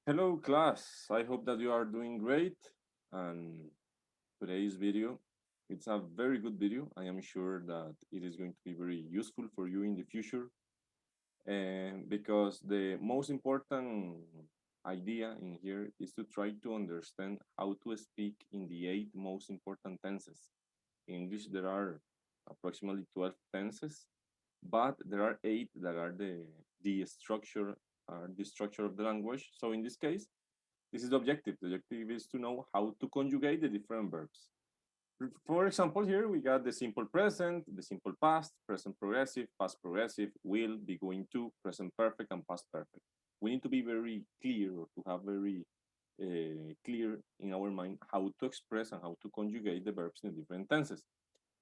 Hello class, I hope that you are doing great and today's video, it's a very good video. I am sure that it is going to be very useful for you in the future and because the most important idea in here is to try to understand how to speak in the 8 most important tenses. In English there are approximately 12 tenses, but there are 8 that are the structure of the language. So in this case, this is the objective. The objective is to know how to conjugate the different verbs. For example, here we got the simple present, the simple past, present progressive, past progressive, will, be going to, present perfect, and past perfect. We need to be very clear or to have very clear in our mind how to express and how to conjugate the verbs in the different tenses.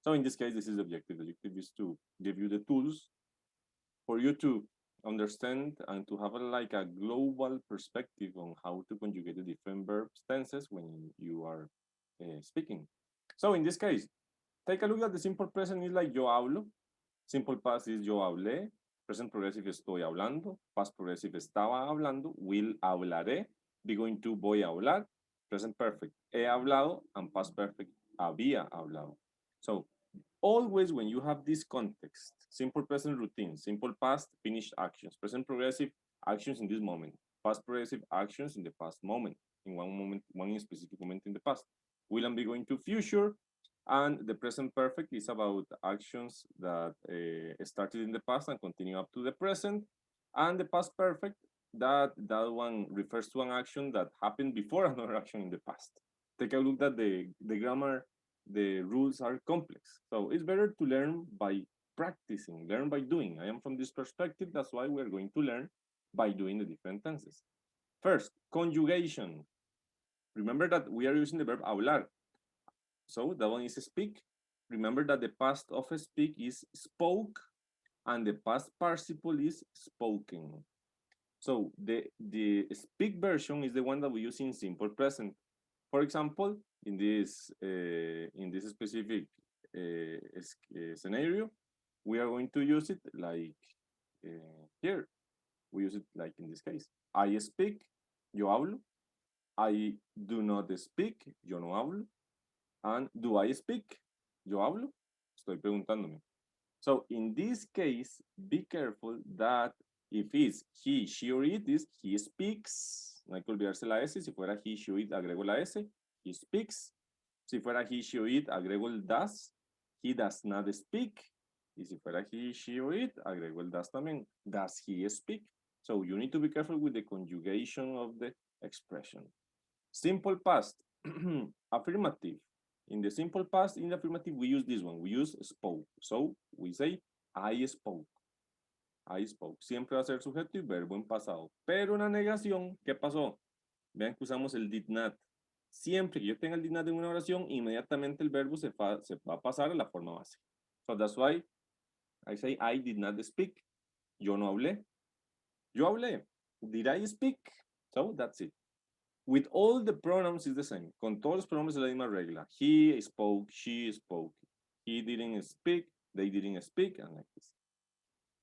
So in this case, this is the objective. The objective is to give you the tools for you to understand and to have like a global perspective on how to conjugate the different verbs tenses when you are speaking. So in this case, take a look at the simple present is like yo hablo, simple past is yo hablé, present progressive estoy hablando, past progressive estaba hablando, will hablaré, be going to voy a hablar, present perfect he hablado, and past perfect había hablado. So always when you have this context, simple present routine, simple past finished actions, present progressive actions in this moment, past progressive actions in the past moment, in one moment, one specific moment in the past, will and be going to future, and the present perfect is about actions that started in the past and continue up to the present, and the past perfect, that one refers to an action that happened before another action in the past. Take a look at the grammar, the rules are complex. So it's better to learn by practicing, learn by doing. I am from this perspective, that's why we're going to learn by doing the different tenses. First, conjugation. Remember that we are using the verb hablar. So that one is speak. Remember that the past of speak is spoke and the past participle is spoken. So the speak version is the one that we use in simple present. For example, in this specific scenario, we are going to use it like here. We use it like in this case. I speak, yo hablo. I do not speak, yo no hablo. And do I speak? Yo hablo. Estoy preguntándome. So in this case, be careful that if it's he, she, or it is he speaks, no hay que olvidarse la S. Si fuera he, she, or it, agrego la S. He speaks. Si fuera he, she, or it, agrego el does. He does not speak. Y si fuera he, she, or it, agrego el does también. Does he speak? So you need to be careful with the conjugation of the expression. Simple past, affirmative. In the simple past, in the affirmative, we use this one. We use spoke. So we say, I spoke. I spoke. Siempre va a ser sujeto y verbo en pasado. Pero en la negación, ¿qué pasó? Vean que usamos el did not. Siempre que yo tenga el did not en una oración, inmediatamente el verbo se va a pasar a la forma base. So that's why I say I did not speak. Yo no hablé. Yo hablé. Did I speak? So that's it. With all the pronouns is the same. Con todos los pronombres es la misma regla. He spoke, she spoke. He didn't speak, they didn't speak, and like this.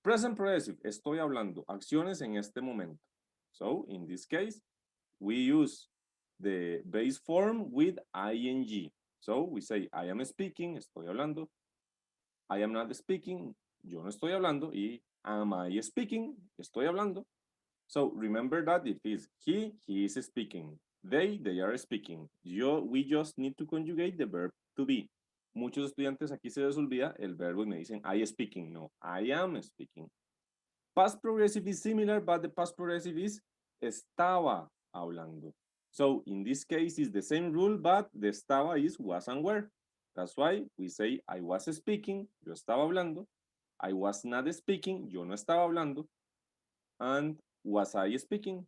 Present progressive, estoy hablando. Acciones en este momento. So, in this case, we use the base form with ing. So, we say, I am speaking, estoy hablando. I am not speaking, yo no estoy hablando. Y am I speaking, estoy hablando. So remember that if it's he is speaking. They are speaking. We just need to conjugate the verb to be. Muchos estudiantes aquí se les olvida el verbo y me dicen I speaking. No, I am speaking. Past progressive is similar, but the past progressive is estaba hablando. So in this case, it's the same rule, but the estaba is was and were. That's why we say I was speaking, yo estaba hablando. I was not speaking, yo no estaba hablando. And was I speaking?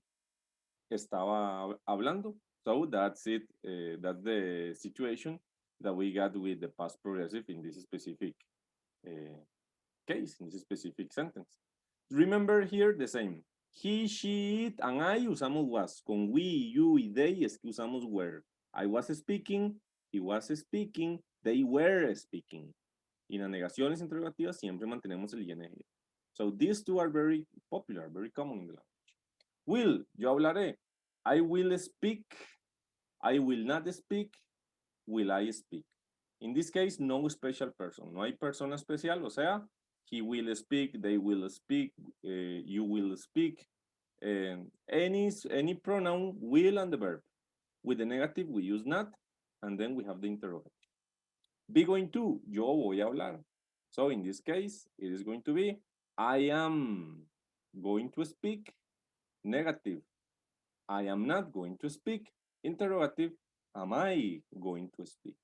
Estaba hablando. So that's it. That's the situation that we got with the past progressive in this specific case, in this specific sentence. Remember here the same. He, she, it, and I usamos was. Con we, you y they es que usamos were. I was speaking, he was speaking, they were speaking. Y en las negaciones interrogativas siempre mantenemos el ing. So these two are very popular, very common in the language. Will, yo hablaré. I will speak, I will not speak, will I speak. In this case, no special person, no hay persona especial, o sea, he will speak, they will speak, you will speak. Any pronoun will and the verb. With the negative, we use not, and then we have the interrogative. Be going to, yo voy a hablar. So in this case, it is going to be, I am going to speak, negative. I am not going to speak, interrogative. Am I going to speak?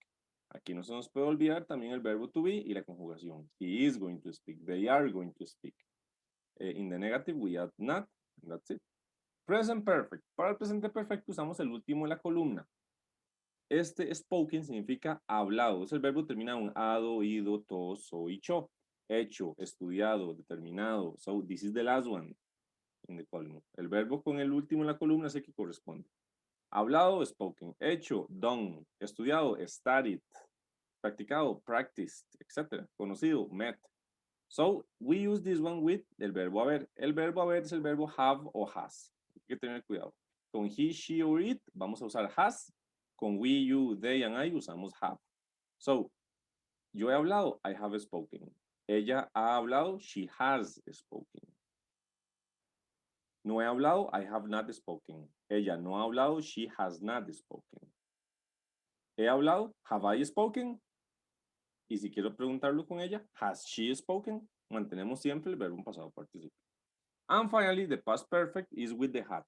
Aquí no se nos puede olvidar también el verbo to be y la conjugación. He is going to speak. They are going to speak. In the negative, we add not, and that's it. Present perfect. Para el presente perfecto usamos el último de la columna. Este spoken significa hablado. El verbo termina en ado, ido, to, so y cho. Hecho, estudiado, determinado. So this is the last one in the column. El verbo con el último en la columna es el que corresponde. Hablado, spoken. Hecho, done. Estudiado, studied. Practicado, practiced, etc. Conocido, met. So, we use this one with el verbo haber. El verbo haber es el verbo have o has. Hay que tener cuidado. Con he, she or it vamos a usar has. Con we, you, they and I usamos have. So, yo he hablado, I have spoken. Ella ha hablado, she has spoken. No he hablado, I have not spoken. Ella no ha hablado, she has not spoken. He hablado, have I spoken? Y si quiero preguntarlo con ella, has she spoken? Mantenemos siempre el verbo en pasado participio. And finally, the past perfect is with the had.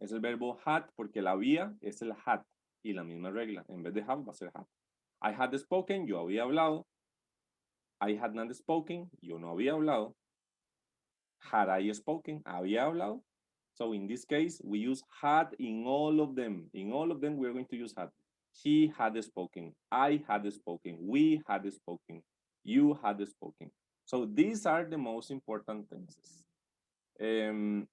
Es el verbo had porque la había es el had. Y la misma regla. En vez de have va a ser had. I had spoken, yo había hablado. I had not spoken, yo no había hablado. Had I spoken, había hablado. So in this case, we use had in all of them. In all of them, we're going to use had. He had spoken. I had spoken. We had spoken. You had spoken. So these are the most important tenses.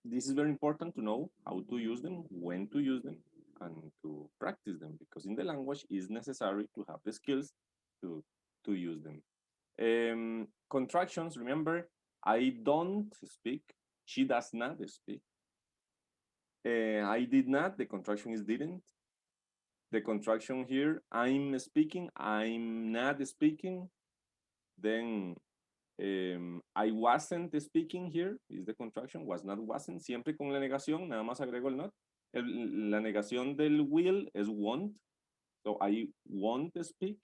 This is very important to know how to use them, when to use them, and to practice them, because in the language it's necessary to have the skills to use them. Contractions, remember, I don't speak, she does not speak. I did not, the contraction is didn't. The contraction here, I'm speaking, I'm not speaking. Then I wasn't speaking here, is the contraction, was not, wasn't, siempre con la negación, nada más agrego el not. La negación del will es won't, so I won't speak.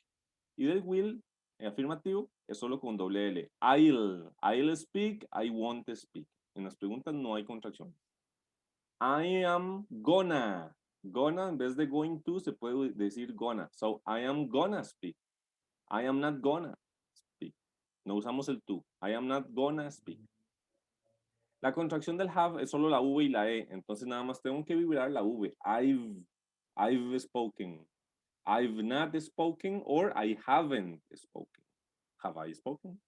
Y del will, en afirmativo, es solo con doble L. I'll speak, I won't speak. En las preguntas no hay contracción. I am gonna. Gonna, en vez de going to, se puede decir gonna. So, I am gonna speak. I am not gonna speak. No usamos el to. I am not gonna speak. La contracción del have es solo la V y la E. Entonces, nada más tengo que vibrar la V. I've spoken. I've not spoken or I haven't spoken. Have I spoken?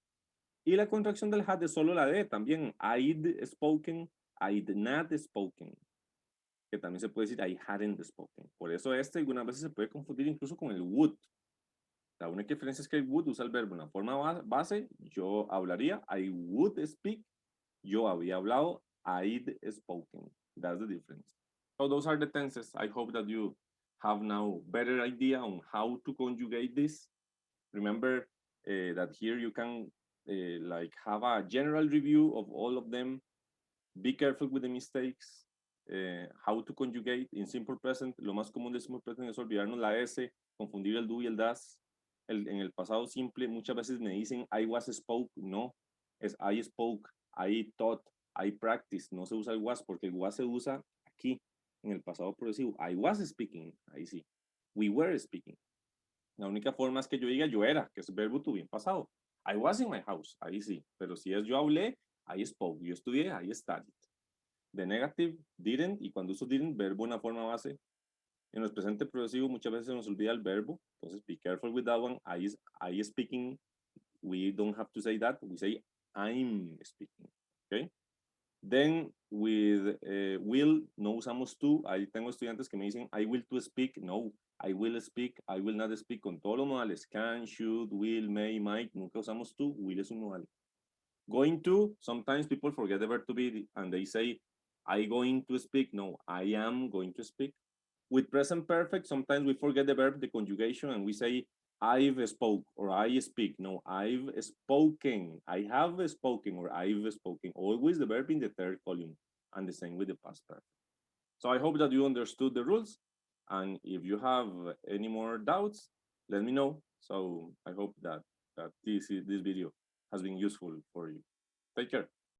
Y la contracción del had es solo la D también. I'd spoken, I'd not spoken. Que también se puede decir I hadn't spoken. Por eso este algunas veces se puede confundir incluso con el would. La única diferencia es que el would usa el verbo en la forma base. Yo hablaría, I would speak. Yo había hablado, I'd spoken. That's the difference. So those are the tenses. I hope that you have now better idea on how to conjugate this. Remember that here you can like have a general review of all of them. Be careful with the mistakes. How to conjugate in simple present. Lo más común de simple present es olvidarnos la S, confundir el do y el das. En el pasado simple muchas veces me dicen I was spoke. No, es I spoke, I taught, I practiced. No se usa el was porque el was se usa aquí en el pasado progresivo. I was speaking, ahí sí. We were speaking. La única forma es que yo diga yo era, que es verbo to be en pasado. I was in my house, ahí sí. Pero si es yo hablé, I spoke. Yo estudié, I studied. The negative, didn't, y cuando uso didn't, verbo en la forma base. En el presente progresivo muchas veces se nos olvida el verbo. Entonces, be careful with that one. I speaking, we don't have to say that. We say I'm speaking. Okay? Then with will, no usamos to. Ahí tengo estudiantes que me dicen I will to speak. No, I will speak, I will not speak. Con todos los modales, can, should, will, may, might. Nunca usamos to. Will es un modal. Going to, sometimes people forget the verb to be and they say I going to speak? No, I am going to speak. With present perfect, sometimes we forget the verb, the conjugation, and we say I've spoke or I speak. No, I've spoken. I have spoken or I've spoken. Always the verb in the third column, and the same with the past perfect. So I hope that you understood the rules, and if you have any more doubts, let me know. So I hope that this video has been useful for you. Take care.